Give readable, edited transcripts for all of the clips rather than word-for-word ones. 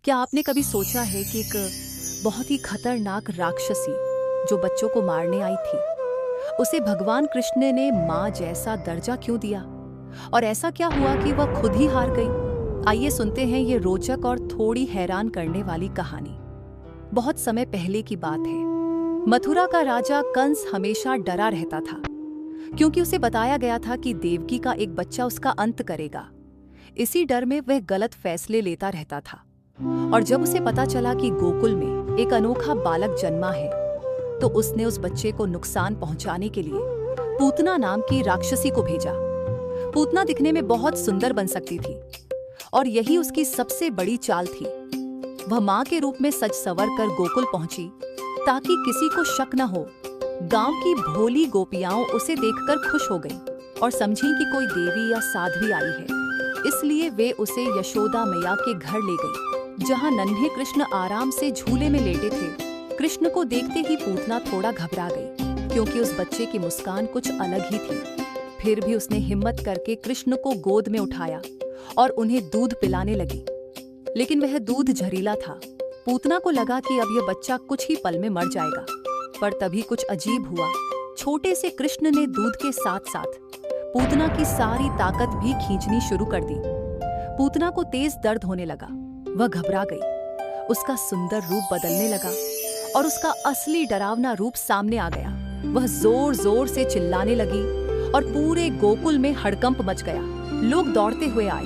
क्या आपने कभी सोचा है कि एक बहुत ही खतरनाक राक्षसी जो बच्चों को मारने आई थी, उसे भगवान कृष्ण ने माँ जैसा दर्जा क्यों दिया? और ऐसा क्या हुआ कि वह खुद ही हार गई? आइए सुनते हैं ये रोचक और थोड़ी हैरान करने वाली कहानी। बहुत समय पहले की बात है। मथुरा का राजा कंस हमेशा डरा रहता था, क्योंकि उसे बताया गया था कि देवकी का एक बच्चा उसका अंत करेगा। इसी डर में वह गलत फैसले लेता रहता था। और जब उसे पता चला कि गोकुल में एक अनोखा बालक जन्मा है, तो उसने उस बच्चे को नुकसान पहुंचाने के लिए पूतना नाम की राक्षसी को भेजा। पूतना दिखने में बहुत सुंदर बन सकती थी, और यही उसकी सबसे बड़ी चाल थी। वह मां के रूप में सज संवर कर गोकुल पहुंची, ताकि किसी को शक न हो। गांव की भोली गोपियां उसे देखकर खुश हो गईं और समझी कि कोई देवी या साध्वी आई है। इसलिए वे उसे यशोदा मैया के घर ले गई, जहां नन्हे कृष्ण आराम से झूले में लेटे थे। कृष्ण को देखते ही पूतना थोड़ा घबरा गई, क्योंकि उस बच्चे की मुस्कान कुछ अलग ही थी। फिर भी उसने हिम्मत करके कृष्ण को गोद में उठाया और उन्हें दूध पिलाने लगी। लेकिन वह दूध जहरीला था। पूतना को लगा कि अब यह बच्चा कुछ ही पल में मर जाएगा। पर तभी कुछ अजीब हुआ। छोटे से कृष्ण ने दूध के साथ साथ पूतना की सारी ताकत भी खींचनी शुरू कर दी। पूतना को तेज दर्द होने लगा। वह घबरा गई। उसका सुंदर रूप बदलने लगा और उसका असली डरावना रूप सामने आ गया। वह जोर जोर से चिल्लाने लगी और पूरे गोकुल में हड़कंप मच गया। लोग दौड़ते हुए आए।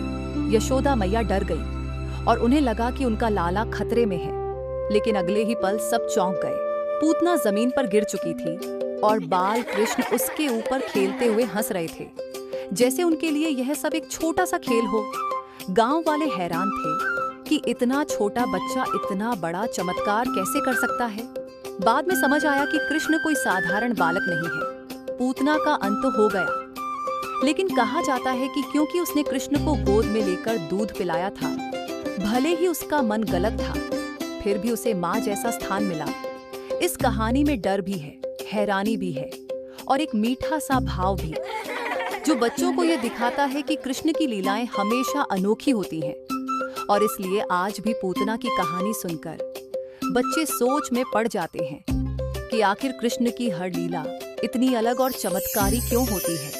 यशोदा मैया डर गई और उन्हें लगा कि उनका लाला खतरे में है। लेकिन अगले ही पल सब चौंक गए। पूतना जमीन पर गिर चुकी थी और बाल कृष्ण उसके ऊपर खेलते हुए हंस रहे थे, जैसे उनके लिए यह सब एक छोटा सा खेल हो। गांव वाले हैरान थे कि इतना छोटा बच्चा इतना बड़ा चमत्कार कैसे कर सकता है। बाद में समझ आया कि कृष्ण कोई साधारण बालक नहीं है। पूतना का अंत हो गया। लेकिन कहा जाता है कि क्योंकि उसने कृष्ण को गोद में लेकर दूध पिलाया था, भले ही उसका मन गलत था, फिर भी उसे माँ जैसा स्थान मिला। इस कहानी में डर भी है, हैरानी भी है और एक मीठा सा भाव भी, जो बच्चों को यह दिखाता है कि कृष्ण की लीलाएं हमेशा अनोखी होती हैं। और इसलिए आज भी पूतना की कहानी सुनकर बच्चे सोच में पड़ जाते हैं कि आखिर कृष्ण की हर लीला इतनी अलग और चमत्कारी क्यों होती है।